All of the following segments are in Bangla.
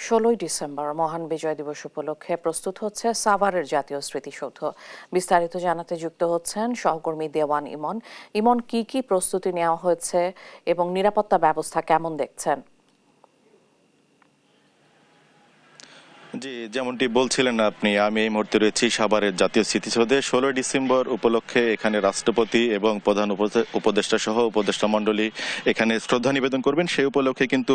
16ই ডিসেম্বর মহান বিজয় দিবস উপলক্ষে প্রস্তুত হচ্ছে সাভারের জাতীয় স্মৃতিসৌধ। বিস্তারিত জানাতে যুক্ত হচ্ছেন সহকর্মী দেওয়ান ইমন। ইমন, কি কি প্রস্তুতি নেওয়া হয়েছে এবং নিরাপত্তা ব্যবস্থা কেমন দেখছেন? জি, যেমনটি বলছিলেন আপনি, আমি এই মুহূর্তে রয়েছি সাভারের জাতীয় স্মৃতিসৌধে। 16 ডিসেম্বর উপলক্ষে এখানে রাষ্ট্রপতি এবং প্রধান উপদেষ্টা সহ উপদেষ্টা মণ্ডলী এখানে শ্রদ্ধা নিবেদন করবেন। সেই উপলক্ষে কিন্তু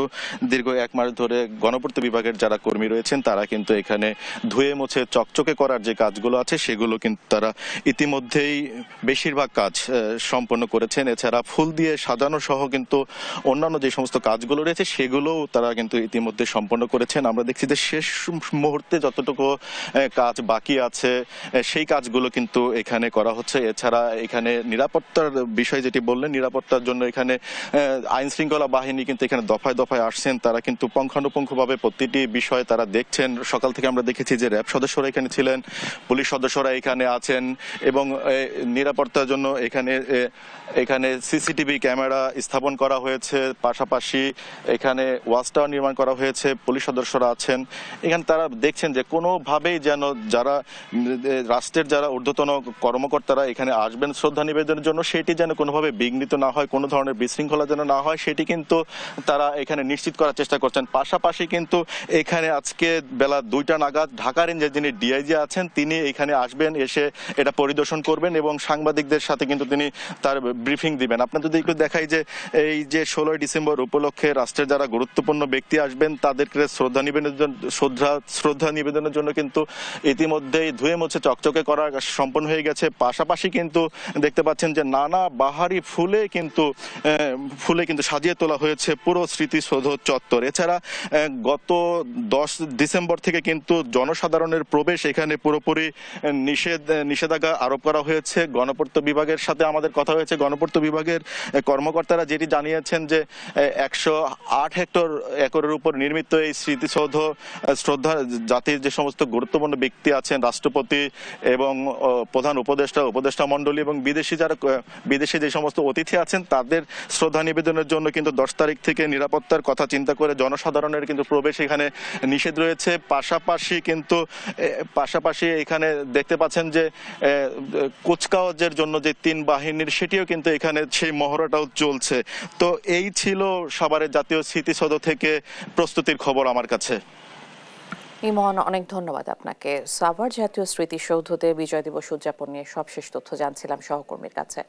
দীর্ঘ 1 মাস ধরে গণপূর্ত বিভাগের যারা কর্মী রয়েছেন তারা কিন্তু এখানে ধুয়ে মুছে চকচকে করার যে কাজগুলো আছে সেগুলো কিন্তু তারা ইতিমধ্যেই বেশিরভাগ কাজ সম্পন্ন করেছেন। এছাড়া ফুল দিয়ে সাজানো সহ কিন্তু অন্যান্য যে সমস্ত কাজগুলো রয়েছে সেগুলোও তারা কিন্তু ইতিমধ্যে সম্পন্ন করেছেন। আমরা দেখছি যে শেষ মুহূর্তে যতটুকু কাজ বাকি আছে সেই কাজগুলো কিন্তু এখানে করা হচ্ছে। এছাড়া এখানে নিরাপত্তার বিষয় যেটি বললেন, নিরাপত্তার জন্য এখানে আইন শৃঙ্খলা বাহিনী কিন্তু এখানে দফায় দফায় আসছেন। তারা কিন্তু পুঙ্খানুপুঙ্খভাবে প্রতিটি বিষয় তারা দেখছেন। সকাল থেকে আমরা দেখেছি যে র্যাব সদস্যরা এখানে ছিলেন, পুলিশ সদস্যরা এখানে আছেন এবং নিরাপত্তার জন্য এখানে সিসিটিভি ক্যামেরা স্থাপন করা হয়েছে। পাশাপাশি এখানে ওয়াচ টাওয়ার নির্মাণ করা হয়েছে, পুলিশ সদস্যরা আছেন। এখানে তারা দেখছেন যে কোনোভাবেই যেন যারা রাষ্ট্রের যারা ঊর্ধ্বতন কর্মকর্তারা এখানে আসবেন শ্রদ্ধা নিবেদনের জন্য সেটি যেন কোনোভাবে বিঘ্নিত না হয়, কোনো ধরনের বিশৃঙ্খলা যেন না হয় সেটি কিন্তু তারা এখানে নিশ্চিত করার চেষ্টা করছেন। পাশাপাশি কিন্তু এখানে আজকে বেলা 2টা নাগাদ ঢাকা রেঞ্জের যিনি ডিআইজি আছেন তিনি এখানে আসবেন, এসে এটা পরিদর্শন করবেন এবং সাংবাদিকদের সাথে কিন্তু তিনি তার ব্রিফিং দিবেন। আপনার যদি একটু দেখাই যে এই যে 16 ডিসেম্বর উপলক্ষে রাষ্ট্রের যারা গুরুত্বপূর্ণ ব্যক্তি আসবেন তাদেরকে শ্রদ্ধা নিবেদনের জন্য কিন্তু ইতিমধ্যেই ধুয়ে মুছে চকচকে করা সম্পন্ন হয়ে গেছে। পাশাপাশি কিন্তু দেখতে পাচ্ছেন যে নানা বাহারি ফুলে কিন্তু সাজিয়ে তোলা হয়েছে পুরো স্মৃতিসৌধ চত্বর। এছাড়া গত 10 ডিসেম্বর থেকে কিন্তু জনসাধারণের প্রবেশ এখানে পুরোপুরি নিষেধাজ্ঞা আরোপ করা হয়েছে। গণপূর্ত বিভাগের সাথে আমাদের কথা হয়েছে, গণপূর্ত বিভাগের কর্মকর্তারা যেটি জানিয়েছেন যে 108 একরের উপর নির্মিত এই স্মৃতিসৌধ শ্রদ্ধা জাতির যে সমস্ত গুরুত্বপূর্ণ ব্যক্তি আছেন, রাষ্ট্রপতি এবং প্রধান উপদেষ্টা মণ্ডলী এবং বিদেশি যে সমস্ত অতিথি আছেন তাদের শ্রদ্ধা নিবেদনের জন্য কিন্তু 10 তারিখ থেকে নিরাপত্তার কথা চিন্তা করে জনসাধারণের কিন্তু প্রবেশ এখানে নিষেধ রয়েছে। পাশাপাশি এখানে দেখতে পাচ্ছেন যে কুচকাওয়াজের জন্য যে 3 বাহিনীর সেটিও কিন্তু এখানে সেই মহড়াটাও চলছে। তো এই ছিল সাভারের জাতীয় স্মৃতিসৌধ থেকে প্রস্তুতির খবর আমার কাছে। ইমন, অনেক ধন্যবাদ আপনাকে। সাভার জাতীয় স্মৃতিসৌধতে বিজয় দিবস উদযাপন নিয়ে সবশেষ তথ্য জানছিলাম সহকর্মীর কাছে।